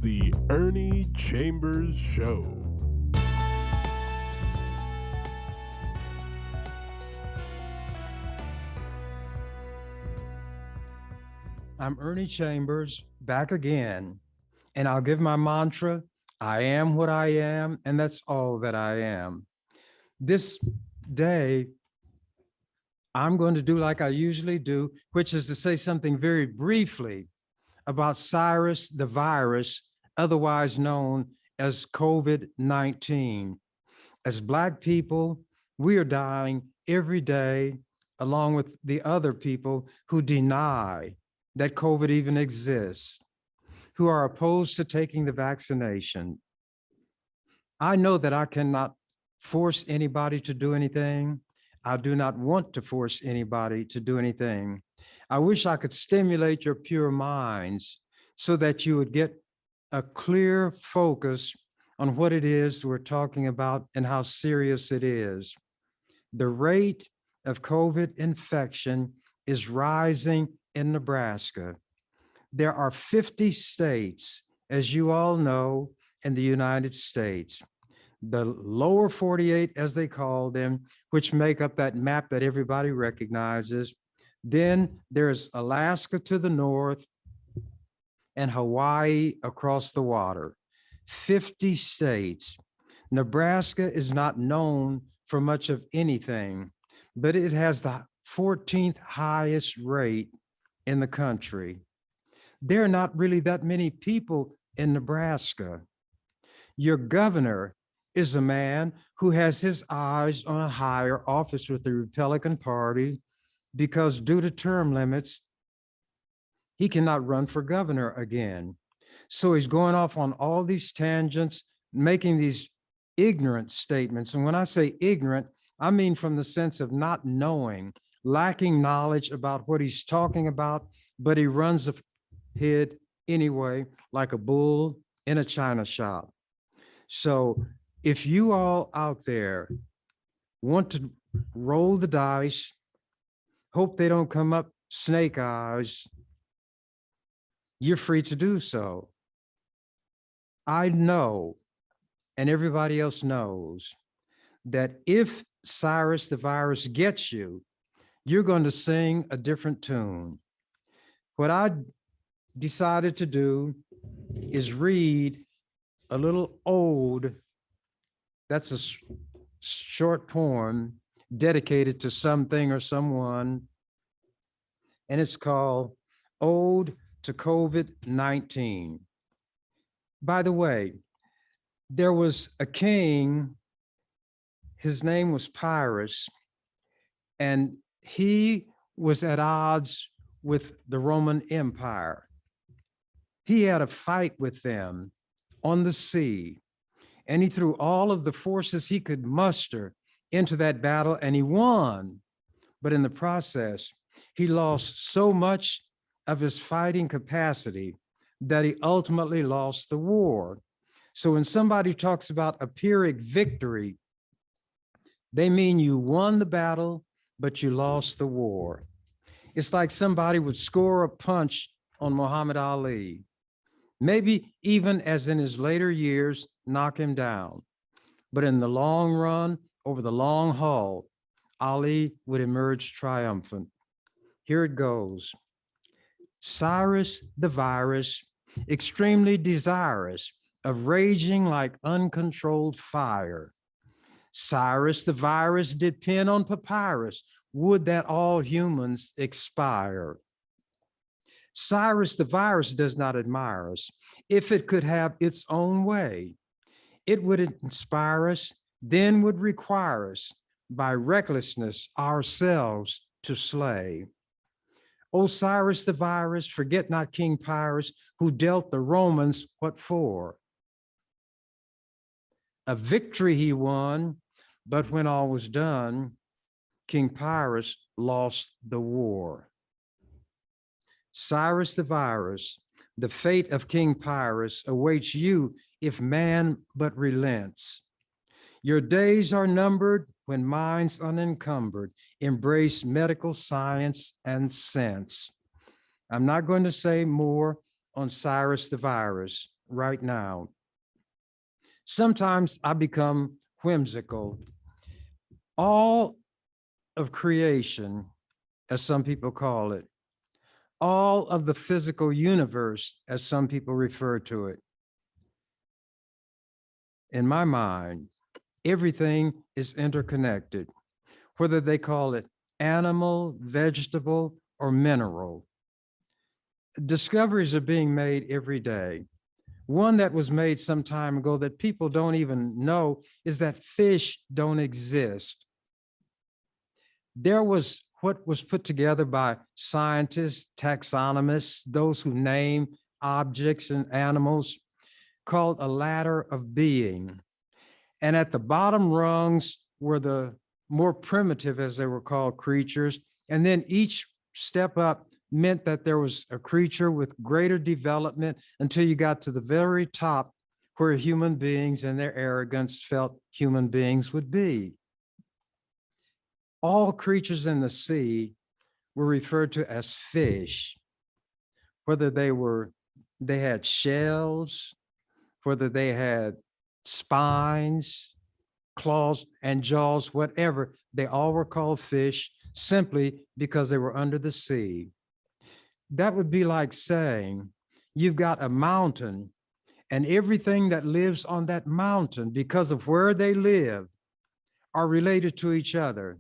The Ernie Chambers Show. I'm Ernie Chambers, back again, and I'll give my mantra, I am what I am, and that's all that I am. This day, I'm going to do like I usually do, which is to say something very briefly about Cyrus the virus, otherwise known as COVID-19. As Black people, we are dying every day, along with the other people who deny that COVID even exists, who are opposed to taking the vaccination. I know that I cannot force anybody to do anything. I do not want to force anybody to do anything. I wish I could stimulate your pure minds so that you would get a clear focus on what it is we're talking about and how serious it is. The rate of COVID infection is rising in Nebraska. There are 50 states, as you all know, in the United States. The lower 48, as they call them, which make up that map that everybody recognizes. Then there's Alaska to the north and Hawaii across the water. 50 states. Nebraska is not known for much of anything, but it has the 14th highest rate in the country. There are not really that many people in Nebraska. Your governor is a man who has his eyes on a higher office with the Republican Party because due to term limits, he cannot run for governor again. So he's going off on all these tangents, making these ignorant statements. And when I say ignorant, I mean from the sense of not knowing, lacking knowledge about what he's talking about, but he runs ahead anyway, like a bull in a china shop. So if you all out there want to roll the dice, hope they don't come up snake eyes, you're free to do so. I know, and everybody else knows, that if Cyrus the virus gets you, you're going to sing a different tune. What I decided to do is read a little ode. That's a short poem dedicated to something or someone, and it's called Ode to COVID-19. By the way, there was a king, his name was Pyrrhus, and he was at odds with the Roman Empire. He had a fight with them on the sea, and he threw all of the forces he could muster into that battle, and he won. But in the process, he lost so much of his fighting capacity that he ultimately lost the war. So when somebody talks about a Pyrrhic victory, they mean you won the battle, but you lost the war. It's like somebody would score a punch on Muhammad Ali, maybe even as in his later years, knock him down. But in the long run, over the long haul, Ali would emerge triumphant. Here it goes. Cyrus the virus, extremely desirous of raging like uncontrolled fire. Cyrus the virus did pen on papyrus, would that all humans expire. Cyrus the virus does not admire us. If it could have its own way, it would inspire us, then would require us by recklessness ourselves to slay. O Cyrus the virus, forget not King Pyrrhus, who dealt the Romans what for? A victory he won, but when all was done, King Pyrrhus lost the war. Cyrus the virus, the fate of King Pyrrhus awaits you if man but relents. Your days are numbered when minds unencumbered embrace medical science and sense. I'm not going to say more on Cyrus the virus right now. Sometimes I become whimsical. All of creation, as some people call it, all of the physical universe, as some people refer to it. In my mind, everything is interconnected, whether they call it animal, vegetable, or mineral. Discoveries are being made every day. One that was made some time ago that people don't even know is that fish don't exist. There was what was put together by scientists, taxonomists, those who name objects and animals, called a ladder of being. And at the bottom rungs were the more primitive, as they were called, creatures. And then each step up meant that there was a creature with greater development until you got to the very top, where human beings and their arrogance felt human beings would be. All creatures in the sea were referred to as fish, whether they had shells, whether they had spines, claws, and jaws, whatever, they all were called fish simply because they were under the sea. That would be like saying you've got a mountain and everything that lives on that mountain, because of where they live, are related to each other.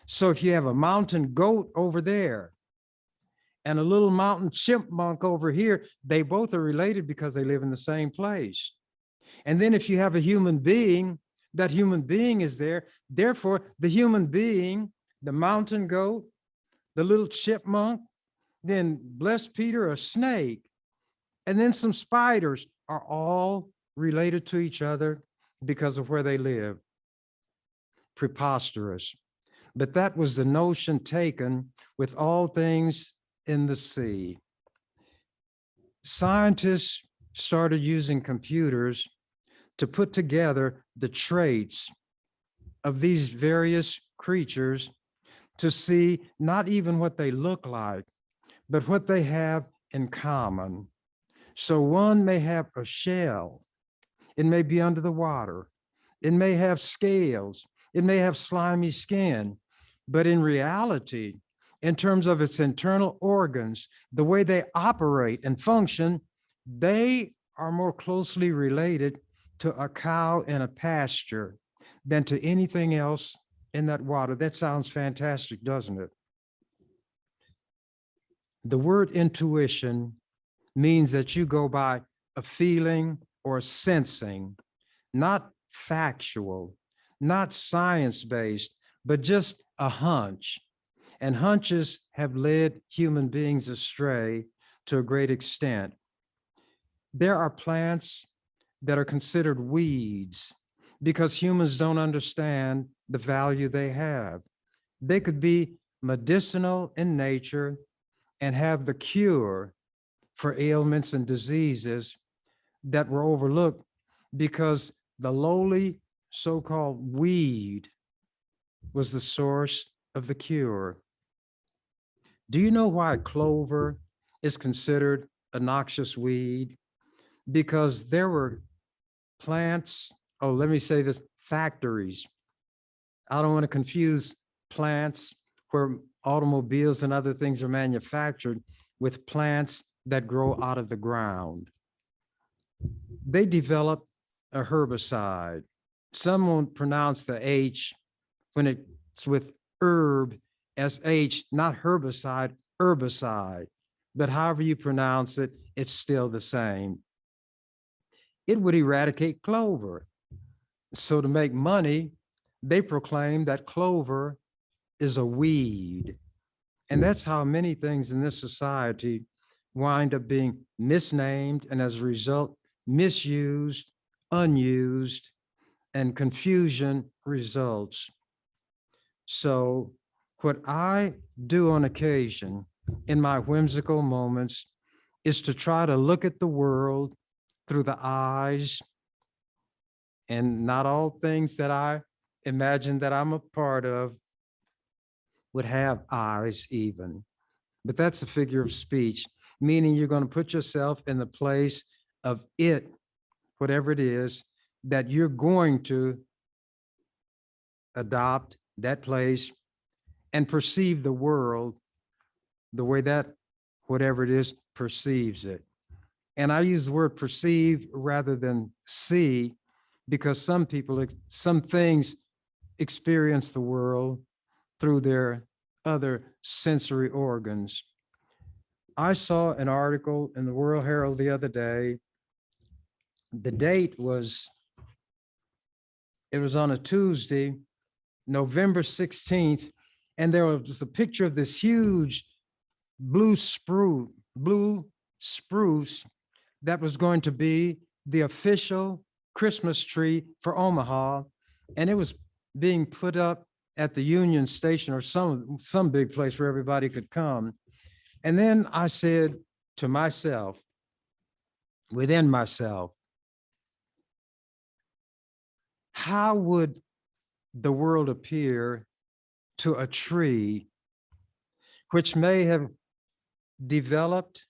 So if you have a mountain goat over there and a little mountain chipmunk over here, they both are related because they live in the same place. And then if you have a human being, that human being is there. Therefore, the human being, the mountain goat, the little chipmunk, then bless Peter, a snake, and then some spiders are all related to each other because of where they live. Preposterous. But that was the notion taken with all things in the sea. Scientists started using computers to put together the traits of these various creatures to see not even what they look like, but what they have in common. So one may have a shell. It may be under the water. It may have scales. It may have slimy skin. But in reality, in terms of its internal organs, the way they operate and function, they are more closely related to a cow in a pasture than to anything else in that water. That sounds fantastic, doesn't it? The word intuition means that you go by a feeling or sensing, not factual, not science-based, but just a hunch. And hunches have led human beings astray to a great extent. There are plants that are considered weeds because humans don't understand the value they have. They could be medicinal in nature and have the cure for ailments and diseases that were overlooked because the lowly so-called weed was the source of the cure. Do you know why clover is considered a noxious weed? Because there were plants, oh, let me say this, factories. I don't want to confuse plants where automobiles and other things are manufactured with plants that grow out of the ground. They develop a herbicide. Someone pronounce the H when it's with herb, SH, not herbicide, herbicide. But however you pronounce it, it's still the same. It would eradicate clover. So to make money, they proclaim that clover is a weed. And that's how many things in this society wind up being misnamed and as a result, misused, unused, and confusion results. So what I do on occasion in my whimsical moments is to try to look at the world through the eyes, and not all things that I imagine that I'm a part of would have eyes even. But that's a figure of speech, meaning you're going to put yourself in the place of it whatever it is, that you're going to adopt that place and perceive the world the way that whatever it is perceives it. And I use the word perceive rather than see, because some people, some things experience the world through their other sensory organs. I saw an article in the World Herald the other day. The date was, it was on a Tuesday, November 16th, and there was just a picture of this huge blue spruce that was going to be the official Christmas tree for Omaha. And it was being put up at the Union Station or some big place where everybody could come. And then I said to myself, within myself, how would the world appear to a tree which may have developed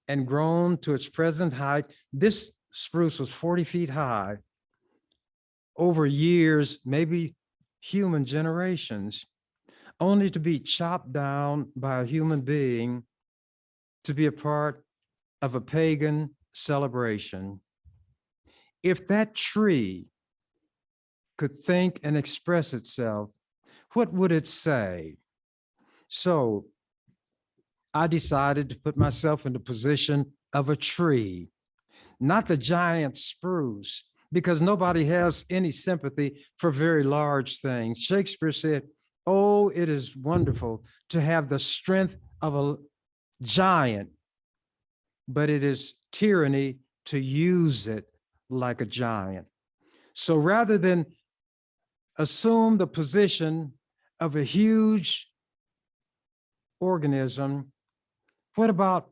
and grown to its present height? This spruce was 40 feet high over years, maybe human generations, only to be chopped down by a human being to be a part of a pagan celebration. If that tree could think and express itself, what would it say? So I decided to put myself in the position of a tree, not the giant spruce, because nobody has any sympathy for very large things. Shakespeare said, "Oh, it is wonderful to have the strength of a giant, but it is tyranny to use it like a giant." So rather than assume the position of a huge organism, what about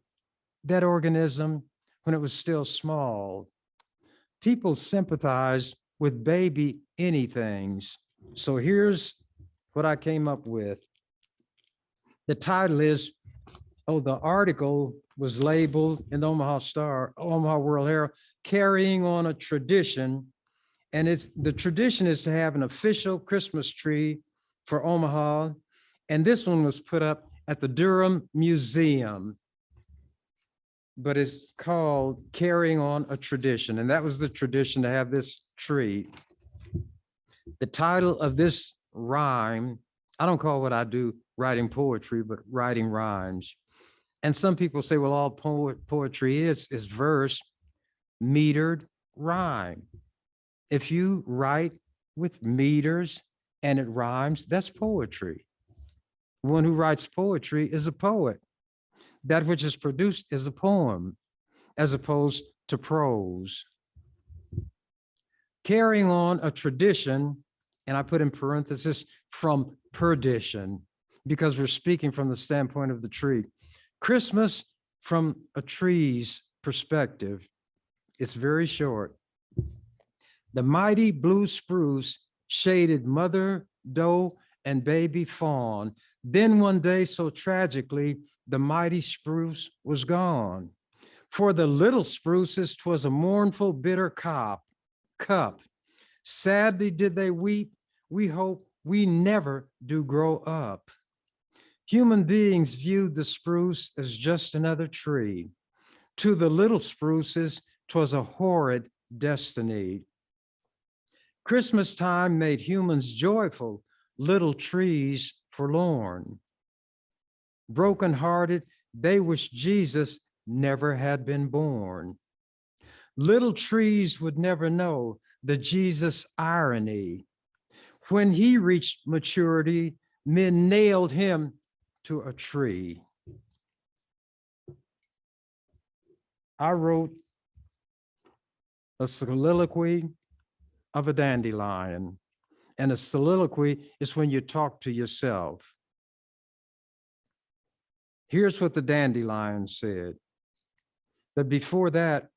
that organism when it was still small? People sympathize with baby anythings. So here's what I came up with. The title is, the article was labeled in the Omaha World Herald, "Carrying on a Tradition." And the tradition is to have an official Christmas tree for Omaha. And this one was put up at the Durham Museum, but it's called "Carrying on a Tradition." And that was the tradition, to have this tree. The title of this rhyme, I don't call what I do writing poetry, but writing rhymes. And some people say, well, all poetry is verse, metered rhyme. If you write with meters and it rhymes, that's poetry. One who writes poetry is a poet. That which is produced is a poem, as opposed to prose. Carrying on a tradition, and I put in parenthesis, from perdition, because we're speaking from the standpoint of the tree. Christmas from a tree's perspective, it's very short. The mighty blue spruce shaded mother doe and baby fawn. Then one day, so tragically, the mighty spruce was gone. For the little spruces, 'twas a mournful, bitter cup. Sadly did they weep. We hope we never do grow up. Human beings viewed the spruce as just another tree. To the little spruces, 'twas a horrid destiny. Christmas time made humans joyful, little trees forlorn. Brokenhearted, they wished Jesus never had been born. Little trees would never know the Jesus irony. When he reached maturity, men nailed him to a tree. I wrote a soliloquy of a dandelion. And a soliloquy is when you talk to yourself. Here's what the dandelion said. But before that,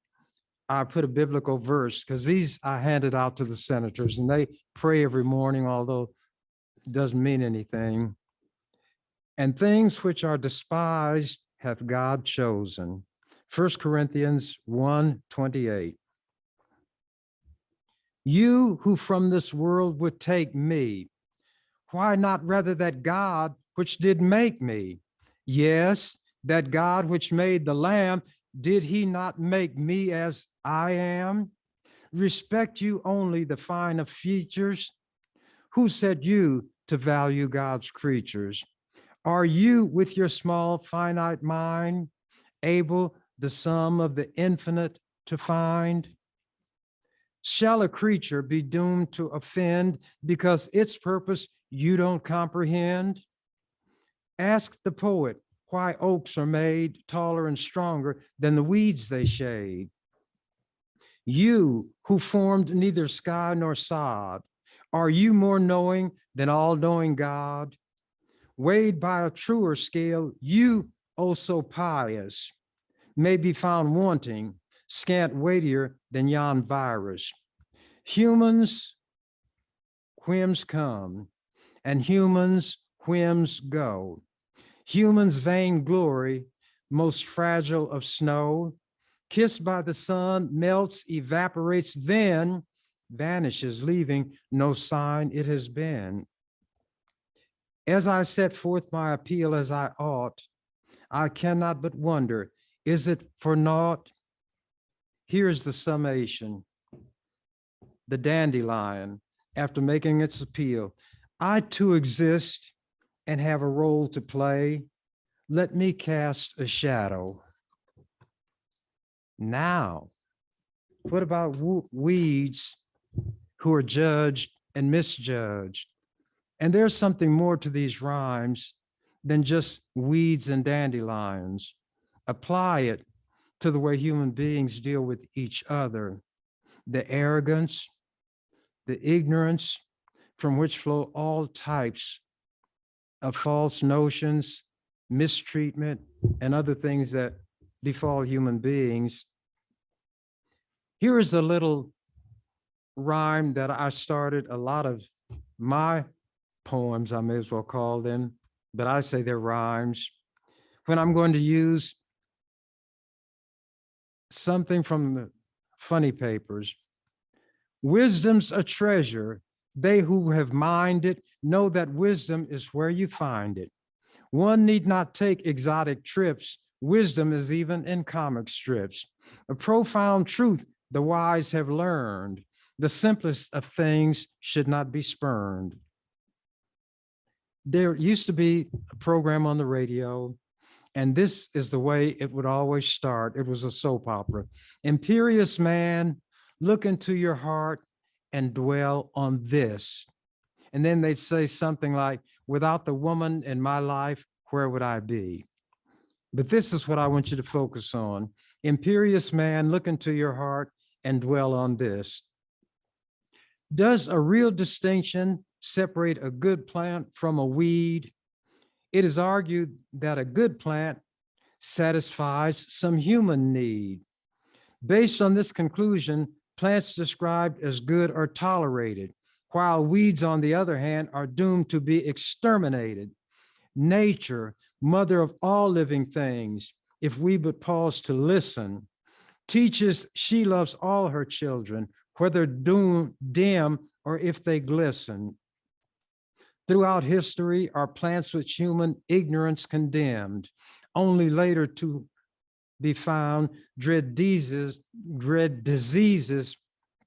I put a biblical verse, because these I handed out to the senators and they pray every morning, although it doesn't mean anything. And things which are despised hath God chosen. 1 Corinthians 1:28. You who from this world would take me, why not rather that God which did make me? Yes, that God which made the Lamb, did he not make me as I am? Respect you only the finer features? Who said you to value God's creatures? Are you with your small finite mind able the sum of the infinite to find? Shall a creature be doomed to offend because its purpose you don't comprehend? Ask the poet why oaks are made taller and stronger than the weeds they shade. You who formed neither sky nor sod, are you more knowing than all-knowing God? Weighed by a truer scale, you, oh so pious, may be found wanting, scant weightier than yon virus. Humans' whims come, and humans' whims go. Humans' vain glory, most fragile of snow, kissed by the sun, melts, evaporates, then vanishes, leaving no sign it has been. As I set forth my appeal as I ought, I cannot but wonder, is it for naught? Here's the summation. The dandelion, after making its appeal, I too exist and have a role to play. Let me cast a shadow. Now, what about weeds who are judged and misjudged? And there's something more to these rhymes than just weeds and dandelions. Apply it to the way human beings deal with each other. The arrogance, the ignorance from which flow all types of false notions, mistreatment, and other things that befall human beings. Here is a little rhyme that I started a lot of my poems, I may as well call them, but I say they're rhymes. When I'm going to use something from the funny papers, wisdom's a treasure. They who have mined it know that wisdom is where you find it. One need not take exotic trips. Wisdom is even in comic strips. A profound truth the wise have learned. The simplest of things should not be spurned. There used to be a program on the radio, and this is the way it would always start. It was a soap opera. Imperious man, look into your heart and dwell on this. And then they'd say something like, without the woman in my life, where would I be? But this is what I want you to focus on. Imperious man, look into your heart and dwell on this. Does a real distinction separate a good plant from a weed? It is argued that a good plant satisfies some human need. Based on this conclusion, plants described as good are tolerated, while weeds, on the other hand, are doomed to be exterminated. Nature, mother of all living things, if we but pause to listen, teaches she loves all her children, whether dim or if they glisten. Throughout history are plants which human ignorance condemned, only later to be found dread diseases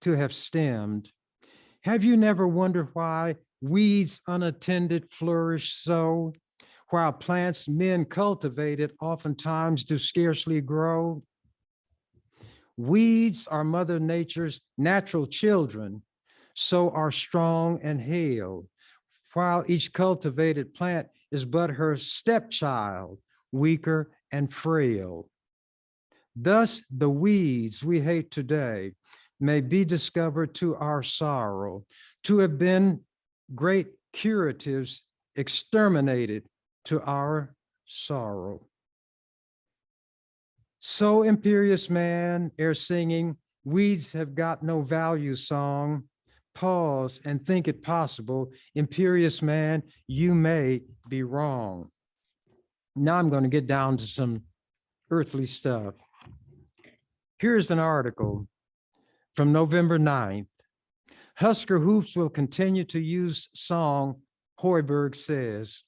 to have stemmed. Have you never wondered why weeds unattended flourish so, while plants men cultivated oftentimes do scarcely grow? Weeds are Mother Nature's natural children, so are strong and hale, while each cultivated plant is but her stepchild, weaker and frail. Thus, the weeds we hate today may be discovered to our sorrow, to have been great curatives exterminated to our sorrow. So imperious man, ere singing, weeds have got no value song. Pause and think it possible, imperious man, you may be wrong. Now I'm going to get down to some earthly stuff. Here's an article from November 9th. Husker Hoops will continue to use song, Hoiberg says.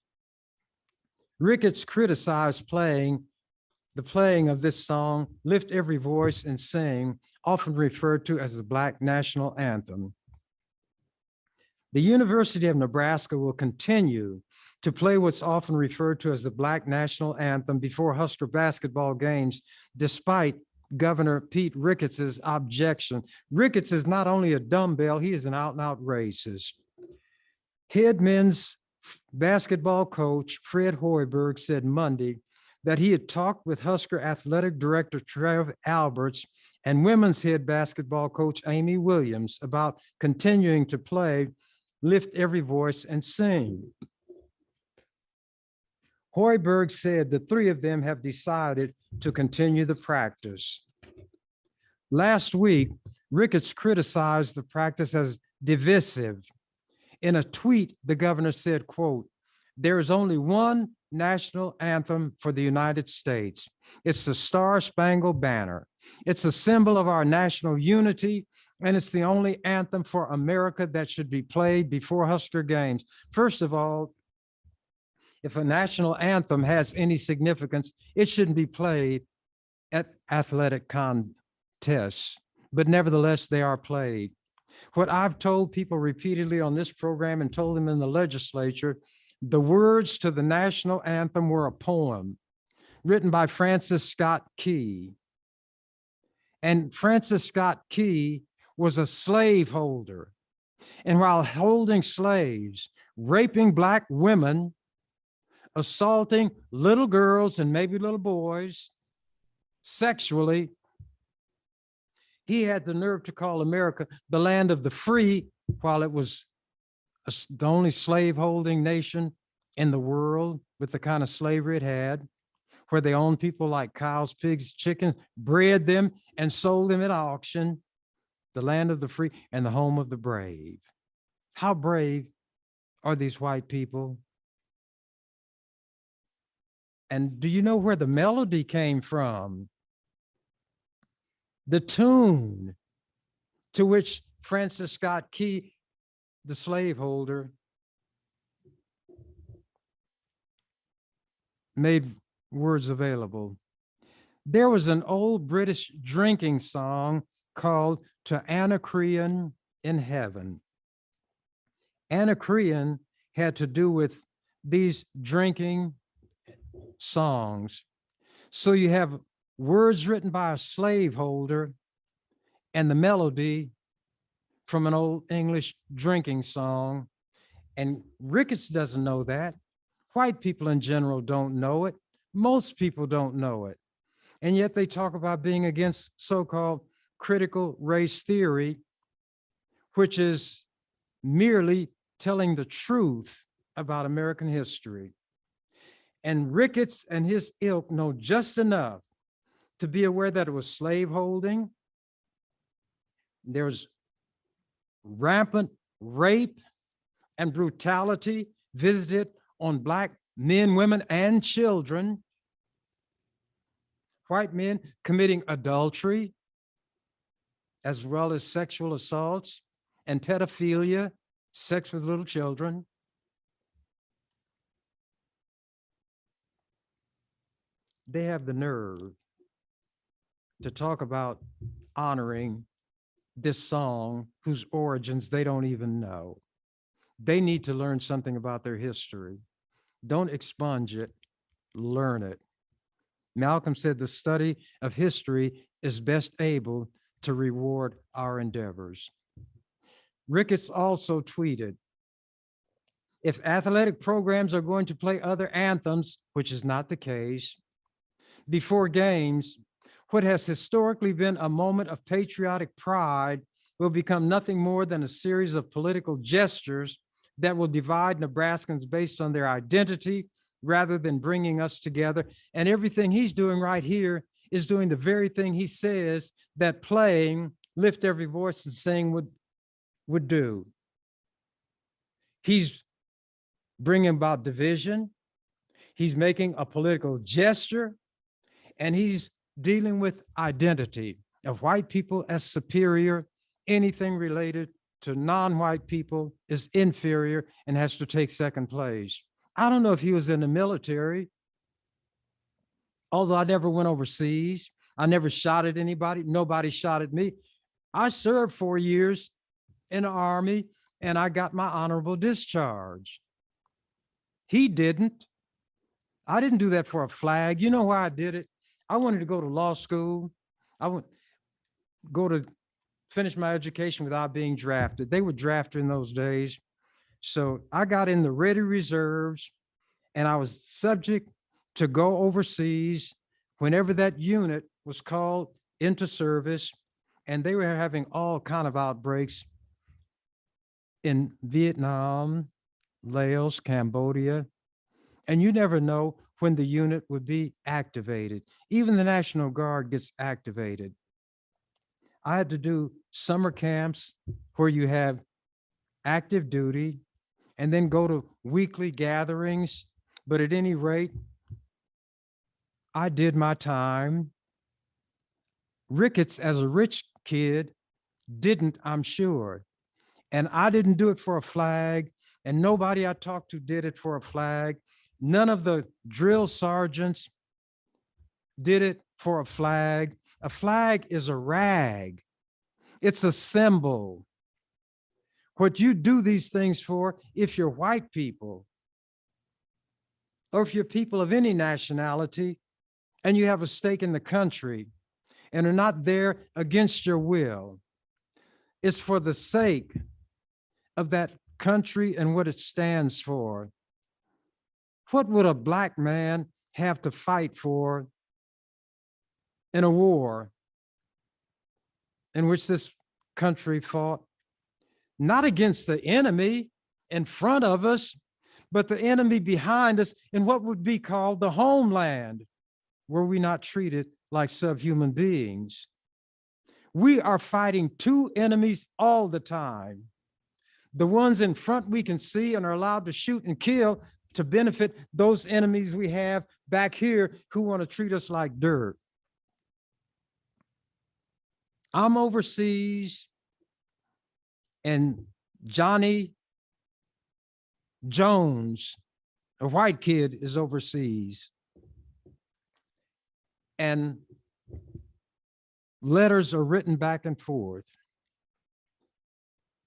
Ricketts criticized the playing of this song, Lift Every Voice and Sing, often referred to as the Black National Anthem. The University of Nebraska will continue to play what's often referred to as the Black National Anthem before Husker basketball games, despite Governor Pete Ricketts' objection. Ricketts is not only a dumbbell, he is an out-and-out racist. Head men's basketball coach Fred Hoiberg said Monday that he had talked with Husker athletic director Trev Alberts and women's head basketball coach Amy Williams about continuing to play Lift Every Voice and Sing. Hoiberg said the three of them have decided to continue the practice. Last week, Ricketts criticized the practice as divisive. In a tweet, the governor said, quote, "There is only one national anthem for the United States. It's the Star-Spangled Banner. It's a symbol of our national unity, and it's the only anthem for America that should be played before Husker games." First of all, if a national anthem has any significance, it shouldn't be played at athletic contests, but nevertheless, they are played. What I've told people repeatedly on this program and told them in the legislature, the words to the national anthem were a poem written by Francis Scott Key. And Francis Scott Key was a slaveholder. And while holding slaves, raping Black women, assaulting little girls and maybe little boys sexually, he had the nerve to call America the land of the free while it was the only slave-holding nation in the world with the kind of slavery it had, where they owned people like cows, pigs, chickens, bred them and sold them at auction, the land of the free and the home of the brave. How brave are these white people? And do you know where the melody came from? The tune to which Francis Scott Key, the slaveholder, made words available. There was an old British drinking song called "To Anacreon in Heaven." Anacreon had to do with these drinking songs. So you have words written by a slaveholder and the melody from an old English drinking song. And Ricketts doesn't know that. White people in general don't know it. Most people don't know it. And yet they talk about being against so-called critical race theory, which is merely telling the truth about American history. And Ricketts and his ilk know just enough to be aware that it was slaveholding. There's rampant rape and brutality visited on Black men, women, and children. White men committing adultery, as well as sexual assaults and pedophilia, sex with little children. They have the nerve to talk about honoring this song whose origins they don't even know. They need to learn something about their history. Don't expunge it, learn it. Malcolm said the study of history is best able to reward our endeavors. Ricketts also tweeted, "If athletic programs are going to play other anthems, which is not the case, before games, what has historically been a moment of patriotic pride will become nothing more than a series of political gestures that will divide Nebraskans based on their identity rather than bringing us together." And everything he's doing right here is doing the very thing he says that playing Lift Every Voice and Sing would do. He's bringing about division. He's making a political gesture, and he's dealing with identity of white people as superior, anything related to non-white people is inferior and has to take second place. I don't know if he was in the military, although I never went overseas. I never shot at anybody. Nobody shot at me. I served 4 years in the Army and I got my honorable discharge. He didn't. I didn't do that for a flag. You know why I did it? I wanted to go to law school. I would go to finish my education without being drafted. They were drafted in those days. So I got in the ready reserves and I was subject to go overseas whenever that unit was called into service. And they were having all kind of outbreaks in Vietnam, Laos, Cambodia. And you never know when the unit would be activated. Even the National Guard gets activated. I had to do summer camps where you have active duty and then go to weekly gatherings. But at any rate, I did my time. Ricketts, as a rich kid, didn't, I'm sure. And I didn't do it for a flag, and nobody I talked to did it for a flag. None of the drill sergeants did it for a flag. A flag is a rag. It's a symbol. What you do these things for, if you're white people, or if you're people of any nationality, and you have a stake in the country, and are not there against your will, it's for the sake of that country and what it stands for. What would a Black man have to fight for in a war in which this country fought? Not against the enemy in front of us, but the enemy behind us in what would be called the homeland. Were we not treated like subhuman beings? We are fighting two enemies all the time. The ones in front we can see and are allowed to shoot and kill to benefit those enemies we have back here who want to treat us like dirt. I'm overseas and Johnny Jones, a white kid, is overseas. And letters are written back and forth.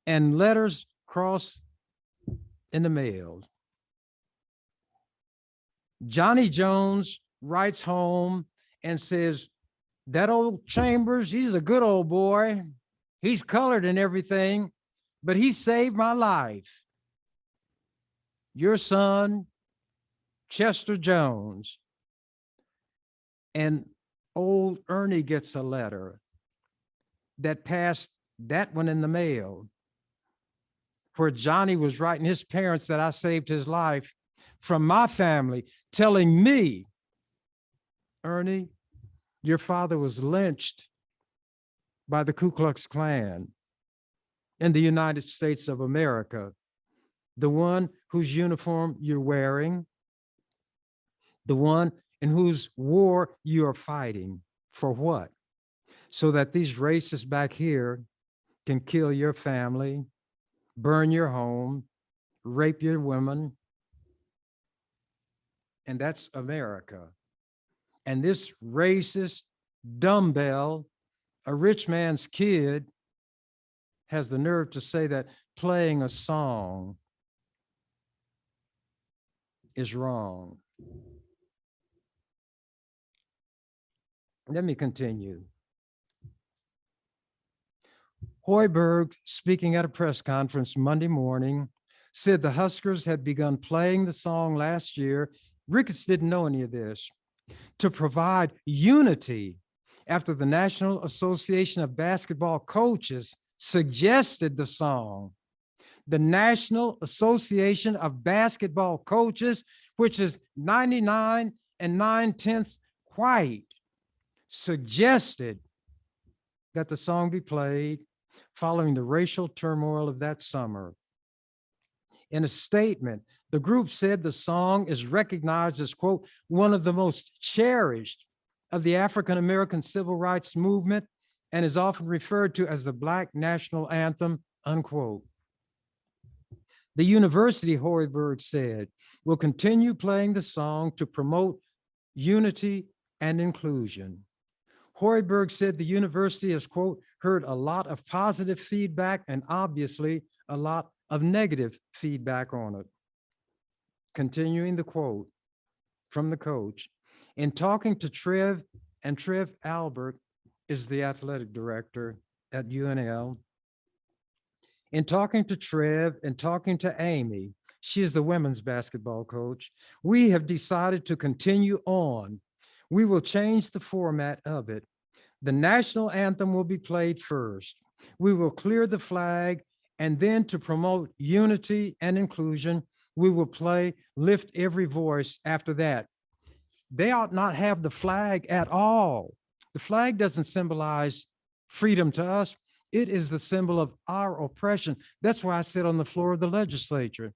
And letters cross in the mail. Johnny Jones writes home and says, that old Chambers, he's a good old boy. He's colored and everything, but he saved my life. Your son, Chester Jones. And old Ernie gets a letter that passed that one in the mail, where Johnny was writing his parents that I saved his life from my family, telling me, Ernie, your father was lynched by the Ku Klux Klan in the United States of America, the one whose uniform you're wearing, the one in whose war you are fighting. For what? So that these racists back here can kill your family, burn your home, rape your women. And that's America. And this racist dumbbell, a rich man's kid, has the nerve to say that playing a song is wrong. Let me continue. Hoiberg, speaking at a press conference Monday morning, said the Huskers had begun playing the song last year. Ricketts didn't know any of this. To provide unity after the National Association of Basketball Coaches suggested the song. The National Association of Basketball Coaches, which is 99 9/10 white, suggested that the song be played following the racial turmoil of that summer. In a statement, the group said the song is recognized as, quote, one of the most cherished of the African-American civil rights movement and is often referred to as the Black national anthem, unquote. The university, Hoiberg said, will continue playing the song to promote unity and inclusion. Hoiberg said the university has, quote, heard a lot of positive feedback and obviously a lot of negative feedback on it. Continuing the quote from the coach, in talking to Trev, and Trev Albert is the athletic director at UNL. In talking to Trev and talking to Amy, she is the women's basketball coach, we have decided to continue on. We will change the format of it. The national anthem will be played first. We will clear the flag, and then to promote unity and inclusion, we will play Lift Every Voice after that. They ought not have the flag at all. The flag doesn't symbolize freedom to us. It is the symbol of our oppression. That's why I sit on the floor of the legislature.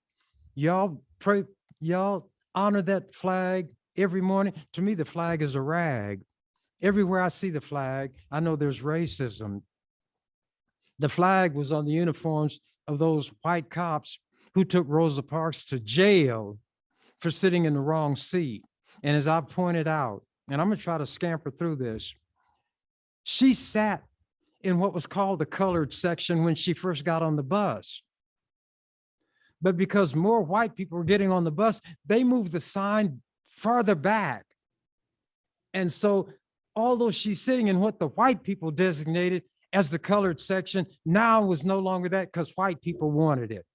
Y'all pray, y'all honor that flag every morning. To me, the flag is a rag. Everywhere I see the flag, I know there's racism. The flag was on the uniforms of those white cops who took Rosa Parks to jail for sitting in the wrong seat. And as I pointed out, and I'm gonna try to scamper through this, she sat in what was called the colored section when she first got on the bus. But because more white people were getting on the bus, they moved the sign farther back. And so although she's sitting in what the white people designated as the colored section, now was no longer that because white people wanted it.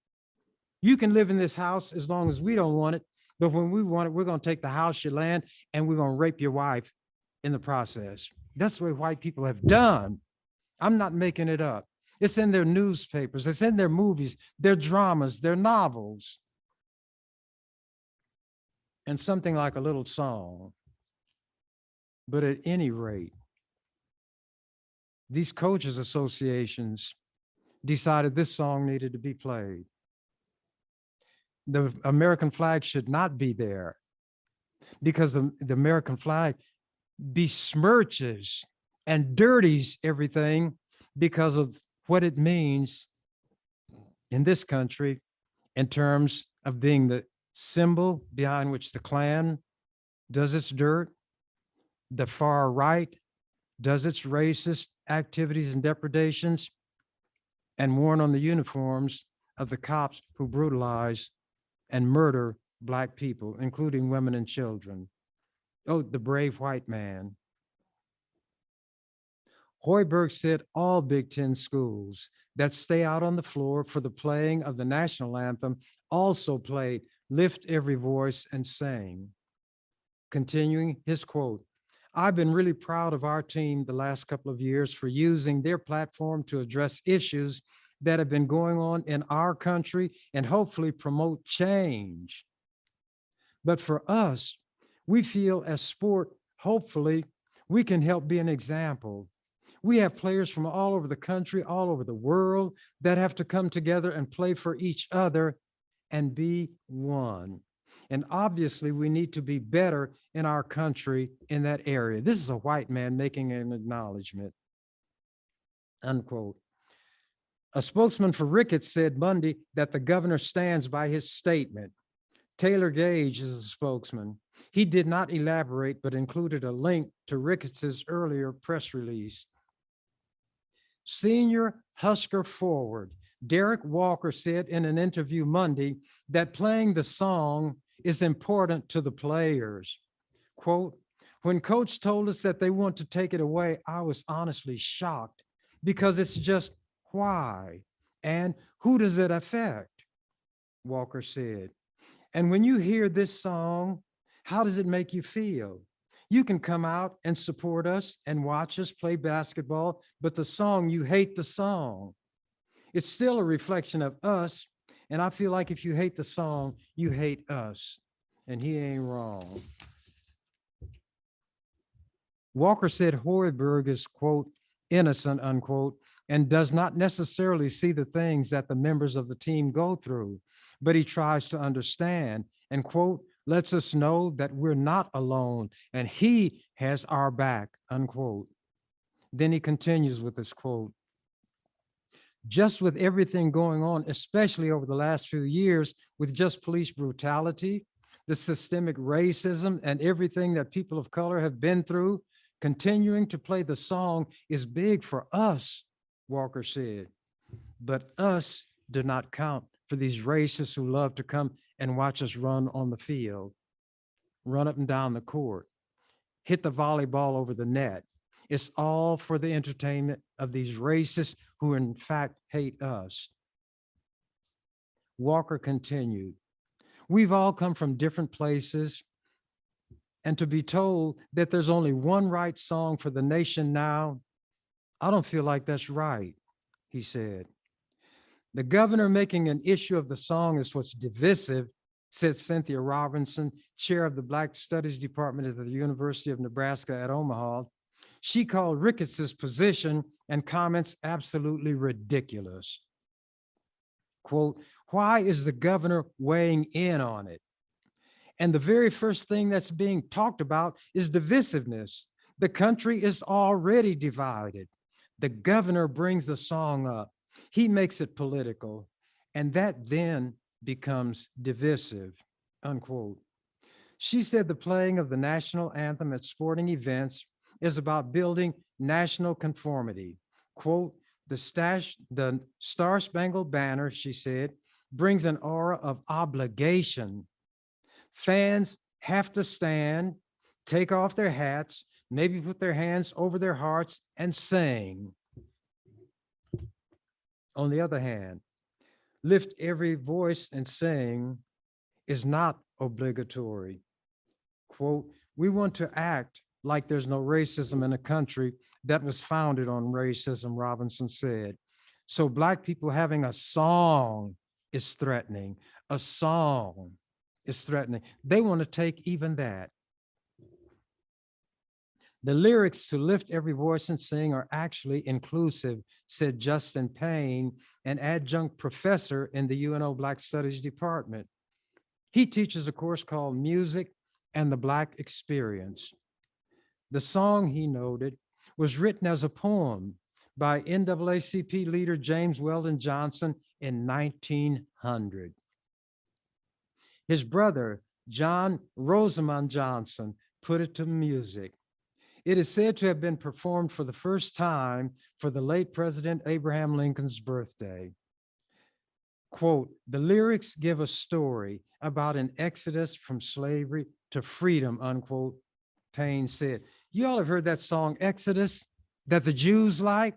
You can live in this house as long as we don't want it, but when we want it, we're going to take the house, your land, and we're going to rape your wife in the process. That's what white people have done. I'm not making it up. It's in their newspapers, it's in their movies, their dramas, their novels. And something like a little song. But at any rate, these coaches associations decided this song needed to be played. The American flag should not be there because the American flag besmirches and dirties everything because of what it means in this country in terms of being the symbol behind which the Klan does its dirt, the far right does its racist activities and depredations, and worn on the uniforms of the cops who brutalize and murder Black people, including women and children. Oh, the brave white man. Hoiberg said all Big Ten schools that stay out on the floor for the playing of the national anthem also play Lift Every Voice and Sing. Continuing his quote, I've been really proud of our team the last couple of years for using their platform to address issues that have been going on in our country and hopefully promote change. But for us, we feel as sport, hopefully, we can help be an example. We have players from all over the country, all over the world that have to come together and play for each other and be one. And obviously, we need to be better in our country in that area. This is a white man making an acknowledgement, unquote. A spokesman for Ricketts said Monday that the governor stands by his statement. Taylor Gage is a spokesman. He did not elaborate, but included a link to Ricketts's earlier press release. Senior Husker forward Derek Walker said in an interview Monday that playing the song is important to the players. Quote, when coach told us that they want to take it away, I was honestly shocked because it's just why and who does it affect? Walker said. And when you hear this song, how does it make you feel? You can come out and support us and watch us play basketball, but the song, you hate the song. It's still a reflection of us. And I feel like if you hate the song, you hate us. And he ain't wrong. Walker said Hoiberg is, quote, innocent, unquote, and does not necessarily see the things that the members of the team go through, but he tries to understand and, quote, lets us know that we're not alone and he has our back, unquote. Then he continues with this quote. just with everything going on, especially over the last few years with just police brutality, the systemic racism, and everything that people of color have been through, continuing to play the song is big for us, Walker said. But us do not count for these racists who love to come and watch us run on the field, run up and down the court, hit the volleyball over the net. It's all for the entertainment of these racists who in fact hate us. Walker continued, we've all come from different places, and to be told that there's only one right song for the nation now, I don't feel like that's right, he said. The governor making an issue of the song is what's divisive, said Cynthia Robinson, chair of the Black Studies Department at the University of Nebraska at Omaha. She called Ricketts's position and comments absolutely ridiculous. Quote, why is the governor weighing in on it? And the very first thing that's being talked about is divisiveness. The country is already divided. The governor brings the song up. He makes it political, and that then becomes divisive, unquote. She said the playing of the national anthem at sporting events is about building national conformity. Quote, the Star-Spangled Banner, she said, brings an aura of obligation. Fans have to stand, take off their hats, maybe put their hands over their hearts and sing. On the other hand, lift every voice and sing is not obligatory. Quote, we want to act like there's no racism in a country that was founded on racism, Robinson said. So Black people having a song is threatening. A song is threatening. They want to take even that. The lyrics to Lift Every Voice and Sing are actually inclusive, said Justin Payne, an adjunct professor in the UNO Black Studies Department. He teaches a course called Music and the Black Experience. The song, he noted, was written as a poem by NAACP leader James Weldon Johnson in 1900. His brother, John Rosamond Johnson, put it to music. It is said to have been performed for the first time for the late President Abraham Lincoln's birthday. Quote, the lyrics give a story about an exodus from slavery to freedom, unquote, Payne said. You all have heard that song, Exodus, that the Jews like?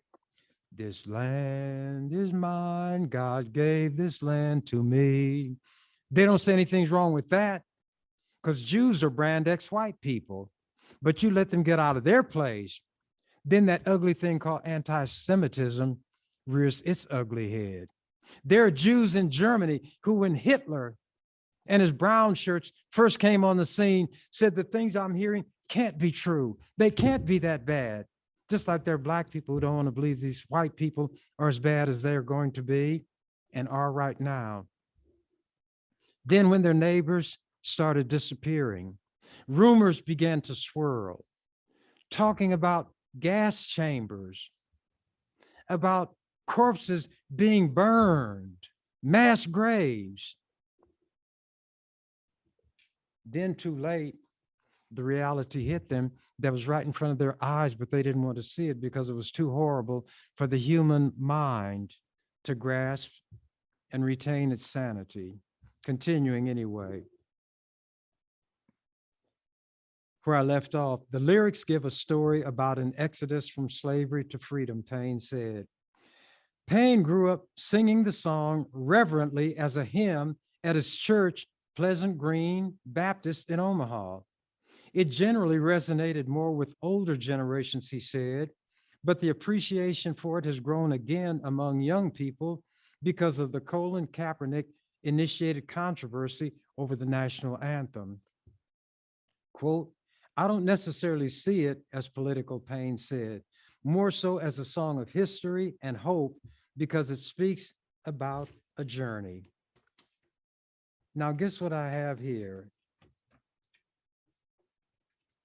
This land is mine, God gave this land to me. They don't say anything's wrong with that because Jews are brand X white people, but you let them get out of their place. Then that ugly thing called anti-Semitism rears its ugly head. There are Jews in Germany who, when Hitler and his brown shirts first came on the scene, said the things I'm hearing can't be true. They can't be that bad. Just like there are Black people who don't want to believe these white people are as bad as they're going to be and are right now. Then when their neighbors started disappearing, rumors began to swirl, talking about gas chambers, about corpses being burned, mass graves. Then too late, the reality hit them that was right in front of their eyes, but they didn't want to see it because it was too horrible for the human mind to grasp and retain its sanity. Continuing anyway. Where I left off, the lyrics give a story about an exodus from slavery to freedom, Payne said. Payne grew up singing the song reverently as a hymn at his church, Pleasant Green Baptist in Omaha. It generally resonated more with older generations, he said, but the appreciation for it has grown again among young people because of the Colin Kaepernick initiated controversy over the national anthem. Quote, I don't necessarily see it as political, Payne said, more so as a song of history and hope because it speaks about a journey. Now, guess what I have here?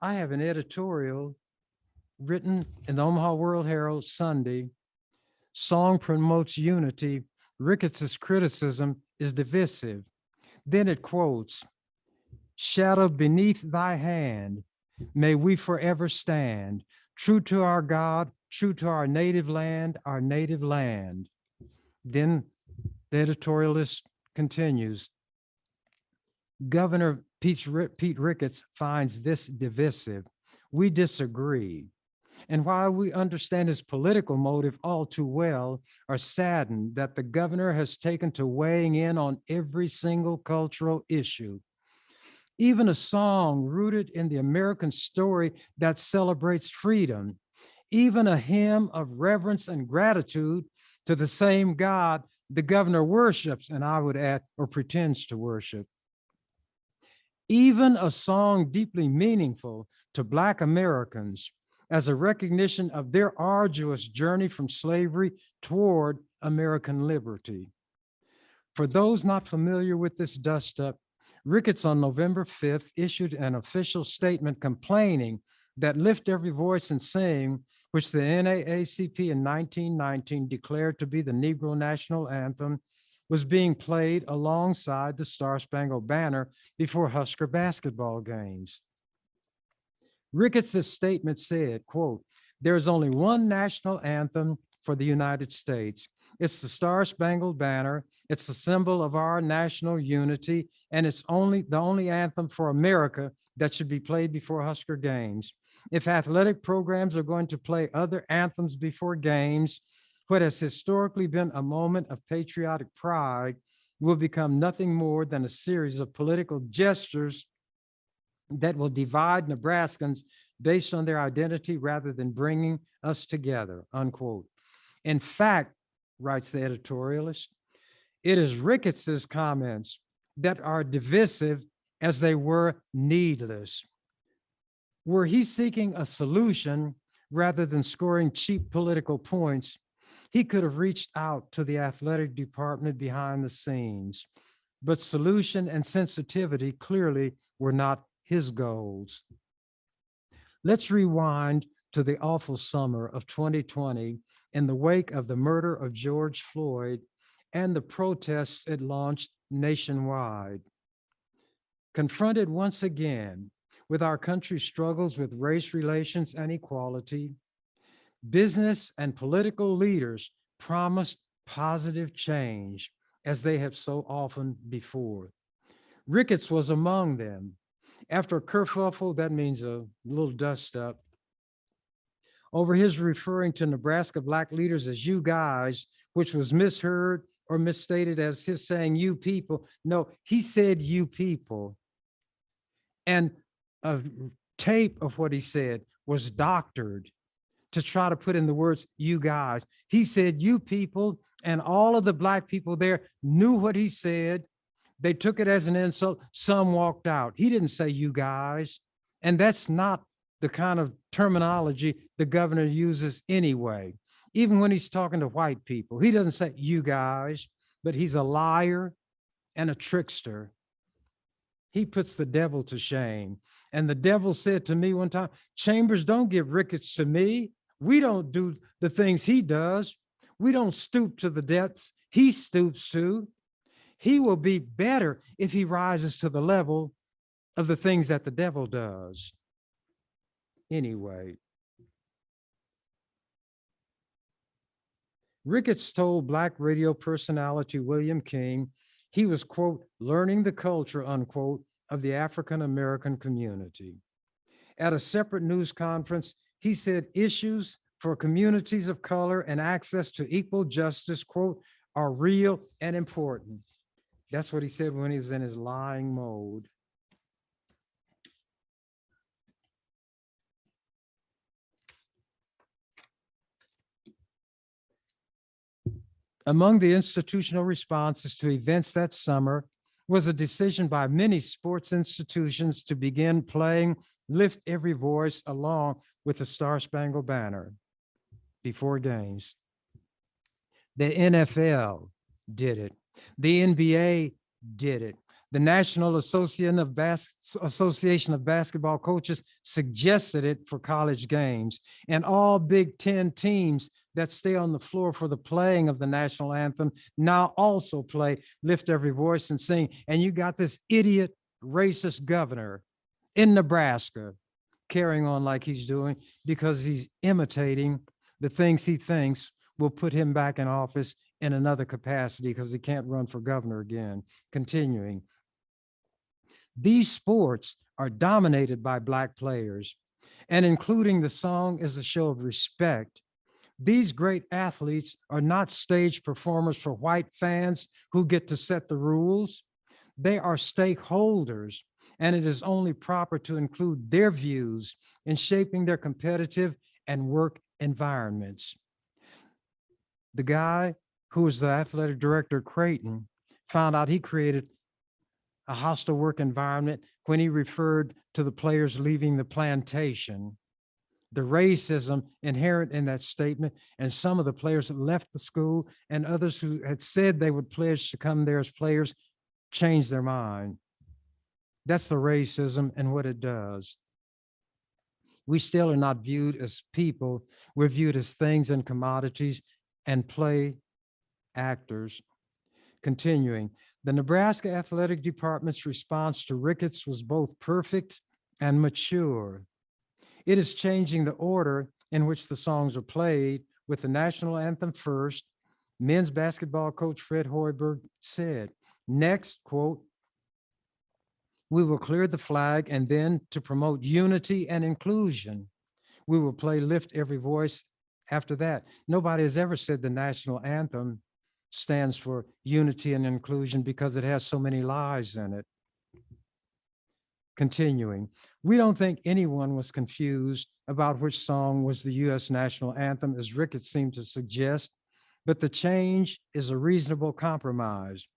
I have an editorial written in the Omaha World Herald Sunday Song promotes unity. Ricketts's criticism is divisive. Then it quotes, "Shadowed beneath thy hand, may we forever stand, true to our God, true to our native land, our native land." Then the editorialist continues, "Governor Pete Ricketts finds this divisive. We disagree. And while we understand his political motive all too well, are saddened that the governor has taken to weighing in on every single cultural issue. Even a song rooted in the American story that celebrates freedom, even a hymn of reverence and gratitude to the same God the governor worships, and I would add, or pretends to worship. Even a song deeply meaningful to Black Americans as a recognition of their arduous journey from slavery toward American liberty." For those not familiar with this dust-up, Ricketts on November 5th issued an official statement complaining that "Lift Every Voice and Sing," which the NAACP in 1919 declared to be the Negro National Anthem, was being played alongside the Star-Spangled Banner before Husker basketball games. Ricketts' statement said, quote, "There is only one national anthem for the United States. It's the Star-Spangled Banner. It's the symbol of our national unity, and it's the only anthem for America that should be played before Husker games. If athletic programs are going to play other anthems before games, what has historically been a moment of patriotic pride will become nothing more than a series of political gestures that will divide Nebraskans based on their identity rather than bringing us together," unquote. In fact, writes the editorialist, it is Ricketts's comments that are divisive as they were needless. Were he seeking a solution rather than scoring cheap political points, he could have reached out to the athletic department behind the scenes, but solution and sensitivity clearly were not his goals. Let's rewind to the awful summer of 2020 in the wake of the murder of George Floyd and the protests it launched nationwide. Confronted once again with our country's struggles with race relations and equality, business and political leaders promised positive change as they have so often before. Ricketts was among them. After a kerfuffle, that means a little dust up, over his referring to Nebraska Black leaders as "you guys," which was misheard or misstated as his saying "you people." No, he said "you people." And a tape of what he said was doctored to try to put in the words "you guys." He said "you people," and all of the Black people there knew what he said. They took it as an insult. Some walked out. He didn't say "you guys." And that's not the kind of terminology the governor uses anyway. Even when he's talking to white people, he doesn't say "you guys," but he's a liar and a trickster. He puts the devil to shame. And the devil said to me one time, "Chambers, don't give Ricketts to me. We don't do the things he does. We don't stoop to the depths he stoops to. He will be better if he rises to the level of the things that the devil does." Anyway, Ricketts told Black radio personality William King he was, quote, "learning the culture," unquote, of the African-American community. At a separate news conference, he said issues for communities of color and access to equal justice, quote, "are real and important." That's what he said when he was in his lying mode. Among the institutional responses to events that summer was a decision by many sports institutions to begin playing "Lift Every Voice" along with the Star-Spangled Banner before games. The NFL did it. The NBA did it. The National Association of Basketball Coaches suggested it for college games, and all Big Ten teams that stay on the floor for the playing of the national anthem now also play Lift Every Voice and Sing. And you got this idiot racist governor in Nebraska carrying on like he's doing because he's imitating the things he thinks will put him back in office in another capacity because he can't run for governor again. Continuing. These sports are dominated by Black players, and including the song is a show of respect. These great athletes are not stage performers for white fans who get to set the rules. They are stakeholders, and it is only proper to include their views in shaping their competitive and work environments. The guy who was the athletic director at Creighton found out he created a hostile work environment when he referred to the players leaving the plantation. The racism inherent in that statement, and some of the players that left the school and others who had said they would pledge to come there as players changed their mind. That's the racism and what it does. We still are not viewed as people. We're viewed as things and commodities and play actors. Continuing, the Nebraska Athletic Department's response to Ricketts was both perfect and mature. It is changing the order in which the songs are played, with the national anthem first. Men's basketball coach Fred Hoiberg said, next, quote, we will clear the flag, and then to promote unity and inclusion, we will play Lift Every Voice after that. Nobody has ever said the national anthem stands for unity and inclusion because it has so many lies in it. Continuing, we don't think anyone was confused about which song was the U.S. national anthem, as Ricketts seemed to suggest, but the change is a reasonable compromise.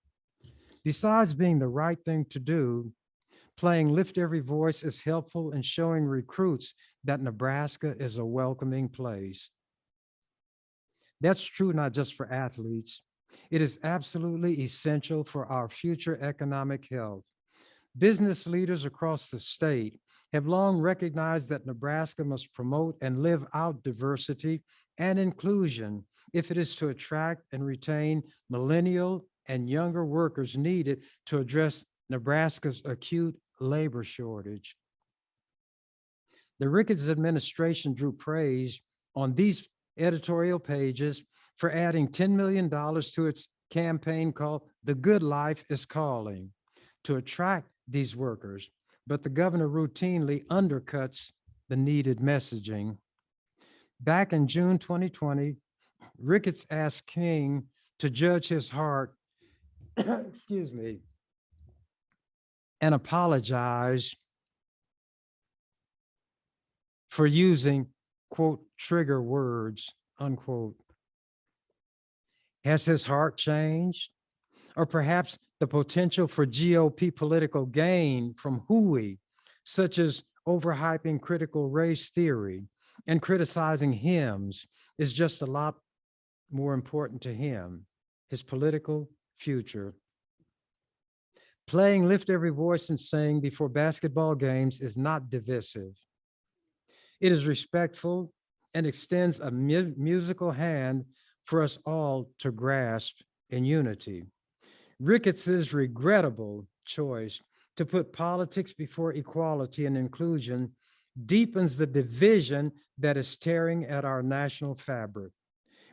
Besides being the right thing to do, playing Lift Every Voice is helpful in showing recruits that Nebraska is a welcoming place. That's true not just for athletes. It is absolutely essential for our future economic health. Business leaders across the state have long recognized that Nebraska must promote and live out diversity and inclusion if it is to attract and retain millennial and younger workers needed to address Nebraska's acute labor shortage. The Ricketts administration drew praise on these editorial pages for adding $10 million to its campaign called The Good Life is Calling to attract these workers, but the governor routinely undercuts the needed messaging. Back in June 2020, Ricketts asked King to judge his heart, excuse me, and apologize for using, quote, trigger words, unquote. Has his heart changed? Or perhaps the potential for GOP political gain from hooey, such as overhyping critical race theory and criticizing hymns, is just a lot more important to him, his political future. Playing Lift Every Voice and Sing before basketball games is not divisive. It is respectful and extends a musical hand for us all to grasp in unity. Ricketts's regrettable choice to put politics before equality and inclusion deepens the division that is tearing at our national fabric.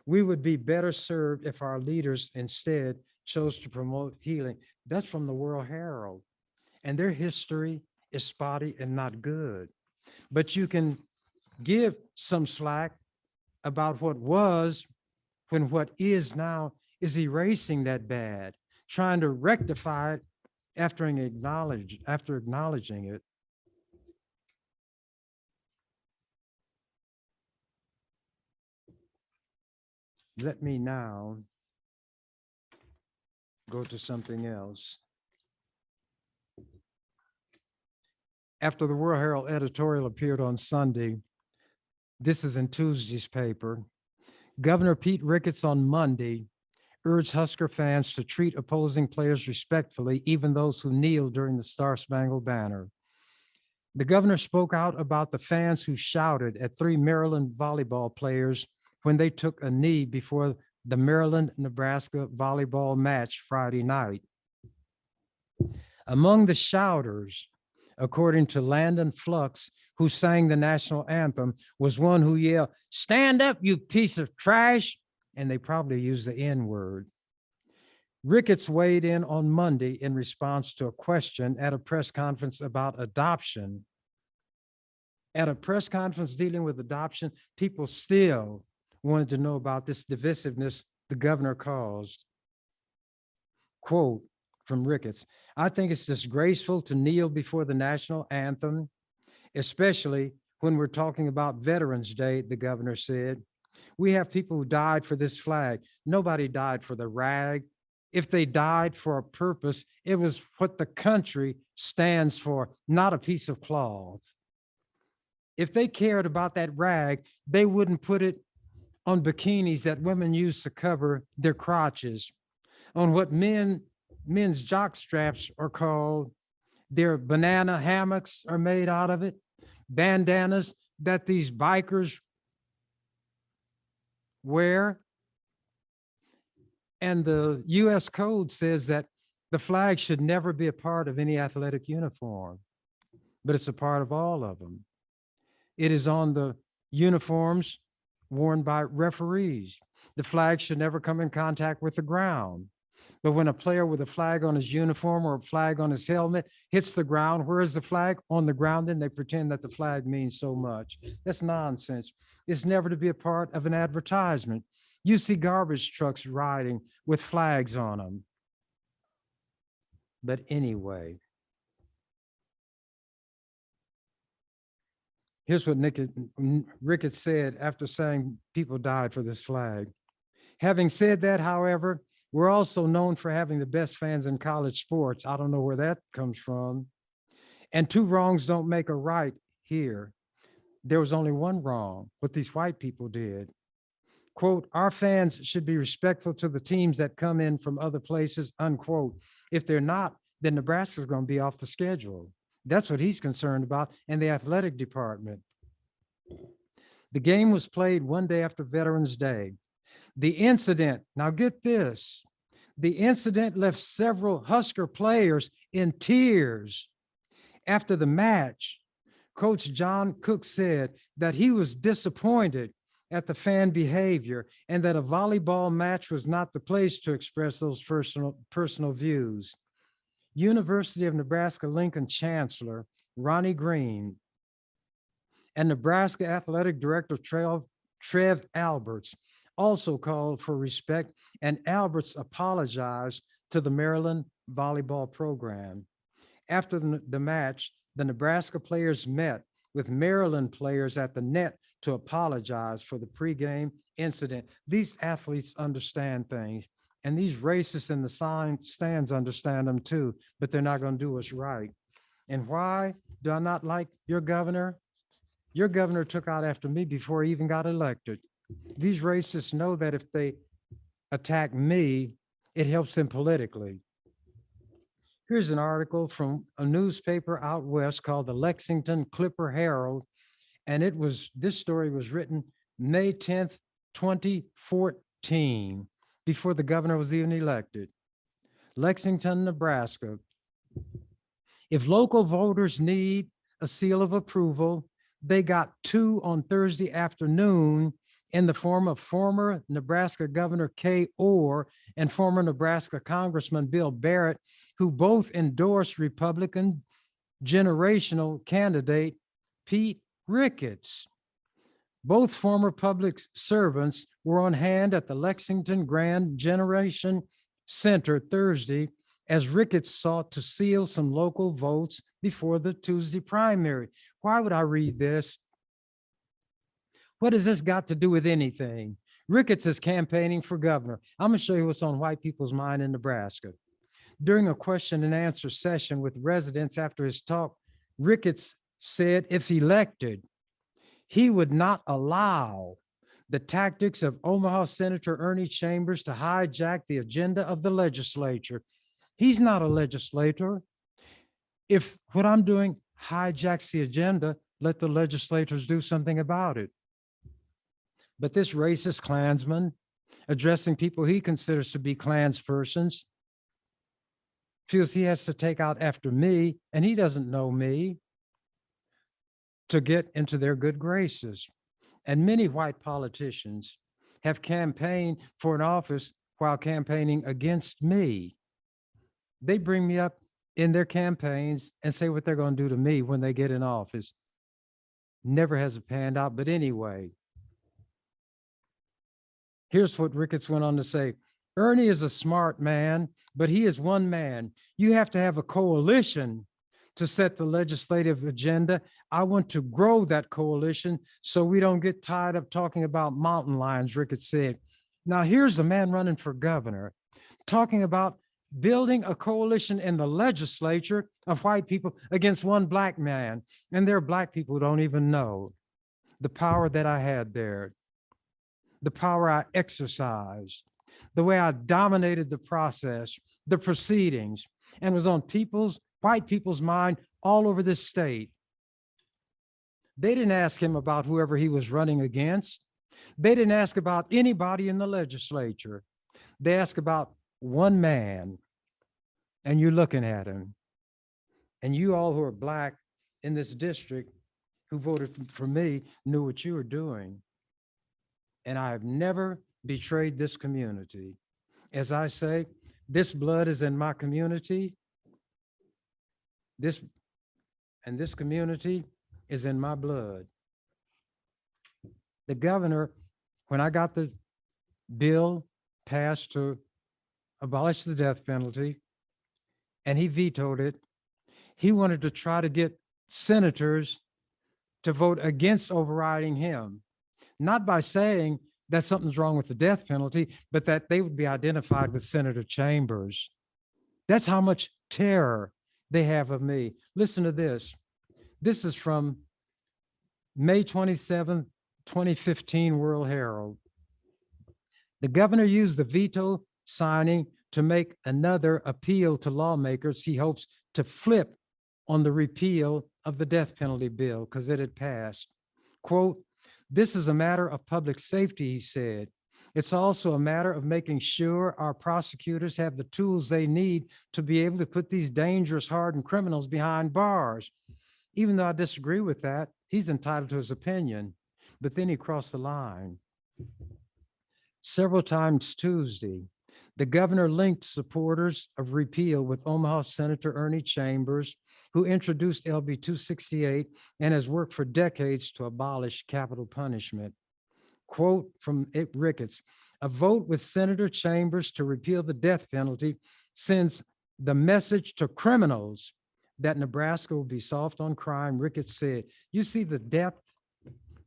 We would be better served if our leaders instead chose to promote healing. That's from the World Herald. And their history is spotty and not good. But you can give some slack about what was when what is now is erasing that bad, trying to rectify it after acknowledging it. Let me now go to something else. After the World Herald editorial appeared on Sunday, this is in Tuesday's paper, Governor Pete Ricketts on Monday urged Husker fans to treat opposing players respectfully, even those who kneeled during the Star-Spangled Banner. The governor spoke out about the fans who shouted at 3 Maryland volleyball players when they took a knee before the Maryland-Nebraska volleyball match Friday night. Among the shouters, according to Landon Flux, who sang the national anthem, was one who yelled, "Stand up, you piece of trash," and they probably used the N-word. Ricketts weighed in on Monday in response to a question at a press conference about adoption. At a press conference dealing with adoption, people still wanted to know about this divisiveness the governor caused. Quote from Ricketts, "I think it's disgraceful to kneel before the national anthem, especially when we're talking about Veterans Day," the governor said. "We have people who died for this flag. Nobody died for the rag. If they died for a purpose, it was what the country stands for, not a piece of cloth. If they cared about that rag, they wouldn't put it on bikinis that women use to cover their crotches, on what men's jock straps are called. Their banana hammocks are made out of it, bandanas that these bikers wear. And the US code says that the flag should never be a part of any athletic uniform, but it's a part of all of them. It is on the uniforms worn by referees. The flag should never come in contact with the ground. But when a player with a flag on his uniform or a flag on his helmet hits the ground, where is the flag? On the ground, then they pretend that the flag means so much. That's nonsense. It's never to be a part of an advertisement. You see garbage trucks riding with flags on them. But anyway, here's what Ricketts said after saying people died for this flag. "Having said that, however, we're also known for having the best fans in college sports." I don't know where that comes from. "And two wrongs don't make a right here. There was only one wrong, what these white people did." Quote, "Our fans should be respectful to the teams that come in from other places," unquote. If they're not, then Nebraska's going to be off the schedule. That's what he's concerned about, and the athletic department. The game was played one day after Veterans Day. The incident, now get this, the incident left several Husker players in tears. After the match, Coach John Cook said that he was disappointed at the fan behavior and that a volleyball match was not the place to express those personal views. University of Nebraska Lincoln Chancellor Ronnie Green and Nebraska Athletic Director Trev Alberts also called for respect, and Alberts apologized to the Maryland volleyball program. After the match, the Nebraska players met with Maryland players at the net to apologize for the pregame incident. These athletes understand things, and these racists in the stands understand them too, but they're not going to do us right. And why do I not like your governor? Your governor took out after me before he even got elected. These racists know that if they attack me, it helps them politically. Here's an article from a newspaper out west called the Lexington Clipper Herald. And this story was written May 10th, 2014, before the governor was even elected. Lexington, Nebraska. If local voters need a seal of approval, they got two on Thursday afternoon in the form of former Nebraska Governor Kay Orr and former Nebraska Congressman Bill Barrett, who both endorsed Republican generational candidate Pete Ricketts. Both former public servants were on hand at the Lexington Grand Generation Center Thursday as Ricketts sought to seal some local votes before the Tuesday primary. Why would I read this? What has this got to do with anything? Ricketts is campaigning for governor. I'm going to show you what's on white people's mind in Nebraska. During a question and answer session with residents after his talk, Ricketts said if elected, he would not allow the tactics of Omaha Senator Ernie Chambers to hijack the agenda of the legislature. He's not a legislator. If what I'm doing hijacks the agenda, let the legislators do something about it. But this racist Klansman, addressing people he considers to be Klanspersons, feels he has to take out after me, and he doesn't know me, to get into their good graces. And many white politicians have campaigned for an office while campaigning against me. They bring me up in their campaigns and say what they're going to do to me when they get in office. Never has it panned out. But anyway, here's what Ricketts went on to say. Ernie is a smart man, but he is one man. You have to have a coalition to set the legislative agenda. I want to grow that coalition so we don't get tired of talking about mountain lions, Ricketts said. Now, here's a man running for governor talking about building a coalition in the legislature of white people against one black man. And there are black people who don't even know the power that I had there, the power I exercised, the way I dominated the process, the proceedings, and was on white people's mind all over this state. They didn't ask him about whoever he was running against. They didn't ask about anybody in the legislature. They asked about one man, and you're looking at him. And you all who are black in this district who voted for me knew what you were doing. And I have never betrayed this community. As I say, this blood is in my community. This community is in my blood. The governor, when I got the bill passed to abolish the death penalty, and he vetoed it, he wanted to try to get senators to vote against overriding him, not by saying that something's wrong with the death penalty, but that they would be identified with Senator Chambers. That's how much terror they have of me. Listen to this. This is from May 27, 2015 World Herald. The governor used the veto signing to make another appeal to lawmakers he hopes to flip on the repeal of the death penalty bill because it had passed. Quote, "This is a matter of public safety," he said. "It's also a matter of making sure our prosecutors have the tools they need to be able to put these dangerous, hardened criminals behind bars." Even though I disagree with that, he's entitled to his opinion. But then he crossed the line. Several times Tuesday, the governor linked supporters of repeal with Omaha Senator Ernie Chambers, who introduced LB 268 and has worked for decades to abolish capital punishment. Quote from Ricketts, "A vote with Senator Chambers to repeal the death penalty sends the message to criminals that Nebraska will be soft on crime," Ricketts said. You see the depth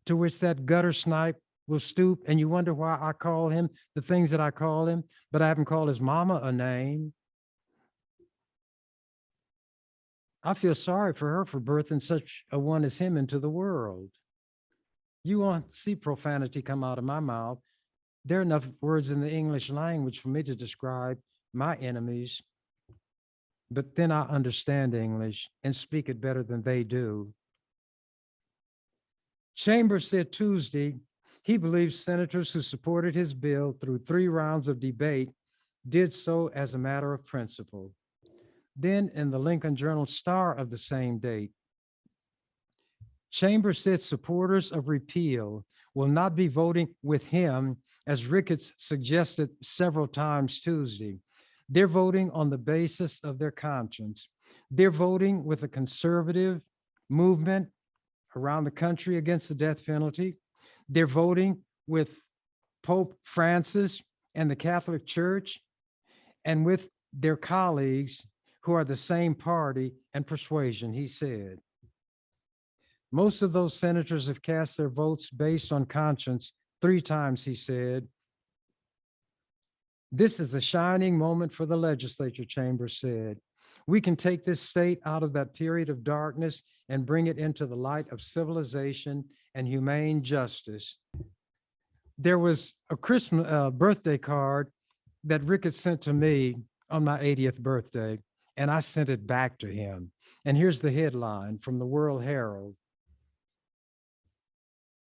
to which that gutter snipe will stoop, and you wonder why I call him the things that I call him, but I haven't called his mama a name. I feel sorry for her for birthing such a one as him into the world. You won't see profanity come out of my mouth. There are enough words in the English language for me to describe my enemies, but then I understand English and speak it better than they do. Chambers said Tuesday he believes senators who supported his bill through 3 rounds of debate did so as a matter of principle. Then in the Lincoln Journal-Star of the same date, Chambers said supporters of repeal will not be voting with him, as Ricketts suggested several times Tuesday. They're voting on the basis of their conscience. They're voting with a conservative movement around the country against the death penalty. They're voting with Pope Francis and the Catholic Church and with their colleagues who are the same party and persuasion, he said. Most of those senators have cast their votes based on conscience 3 times, he said. This is a shining moment for the legislature, Chambers said. We can take this state out of that period of darkness and bring it into the light of civilization and humane justice. There was a Christmas birthday card that Ricketts sent to me on my 80th birthday, and I sent it back to him. And here's the headline from the World Herald.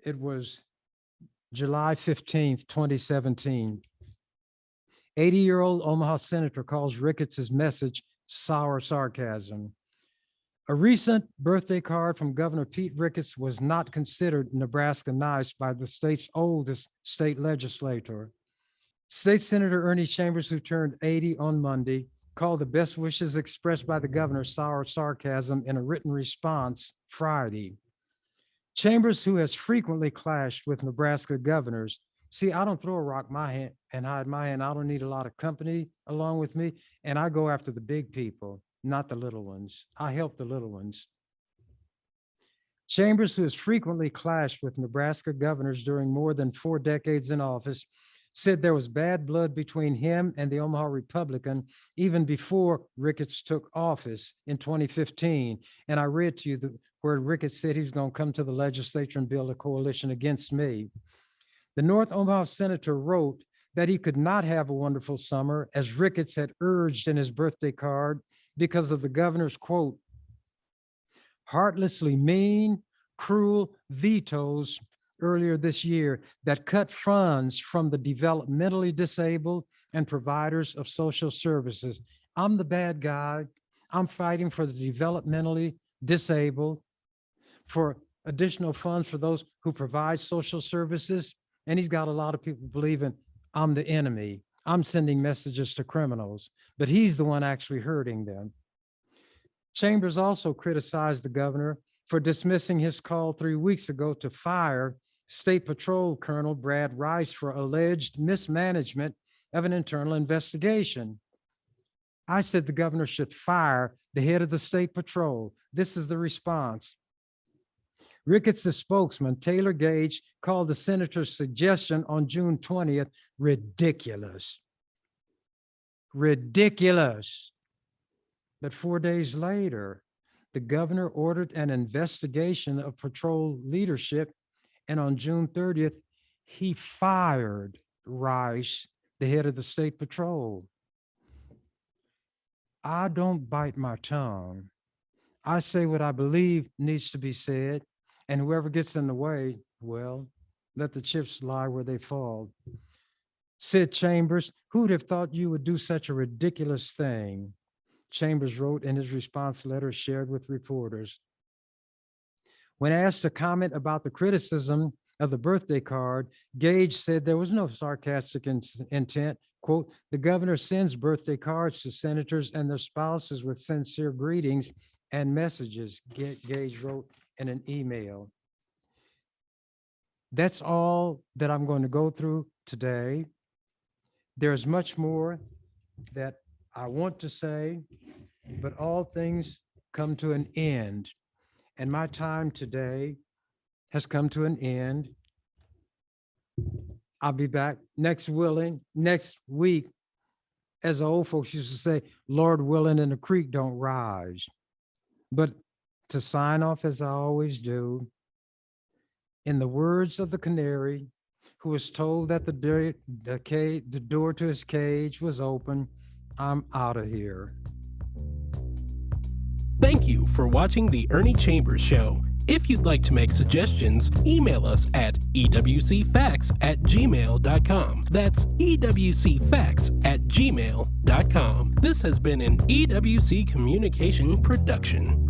It was July 15th, 2017. 80-year-old Omaha senator calls Ricketts' message sour sarcasm. A recent birthday card from Governor Pete Ricketts was not considered Nebraska nice by the state's oldest state legislator. State Senator Ernie Chambers, who turned 80 on Monday, called the best wishes expressed by the governor sour sarcasm in a written response Friday. Chambers, who has frequently clashed with Nebraska governors, see, I don't throw a rock my hand and hide my hand. I don't need a lot of company along with me, and I go after the big people, not the little ones. I help the little ones. Chambers, who has frequently clashed with Nebraska governors during more than 4 decades in office, said there was bad blood between him and the Omaha Republican even before Ricketts took office in 2015. And I read to you where Ricketts said he was going to come to the legislature and build a coalition against me. The North Omaha senator wrote that he could not have a wonderful summer, as Ricketts had urged in his birthday card, because of the governor's, quote, heartlessly mean, cruel vetoes earlier this year that cut funds from the developmentally disabled and providers of social services. I'm the bad guy. I'm fighting for the developmentally disabled, for additional funds for those who provide social services. And he's got a lot of people believing I'm the enemy. I'm sending messages to criminals, but he's the one actually hurting them. Chambers also criticized the governor for dismissing his call 3 weeks ago to fire State Patrol Colonel Brad Rice for alleged mismanagement of an internal investigation. I said the governor should fire the head of the State Patrol. This is the response. Ricketts' spokesman, Taylor Gage, called the senator's suggestion on June 20th ridiculous. Ridiculous. But 4 days later, the governor ordered an investigation of patrol leadership, and on June 30th, he fired Rice, the head of the State Patrol. I don't bite my tongue. I say what I believe needs to be said, and whoever gets in the way, well, let the chips lie where they fall. Said Chambers, who'd have thought you would do such a ridiculous thing? Chambers wrote in his response letter shared with reporters. When asked to comment about the criticism of the birthday card, Gage said there was no sarcastic intent. Quote, the governor sends birthday cards to senators and their spouses with sincere greetings and messages, Gage wrote in an email. That's all that I'm going to go through today. There's much more that I want to say, but all things come to an end. And my time today has come to an end. I'll be back next week, as the old folks used to say, Lord willing, and the creek don't rise. But to sign off, as I always do, in the words of the canary, who was told that the door to his cage was open, I'm out of here. Thank you for watching The Ernie Chambers Show. If you'd like to make suggestions, email us at ewcfacts@gmail.com. That's ewcfacts@gmail.com. This has been an EWC Communication production.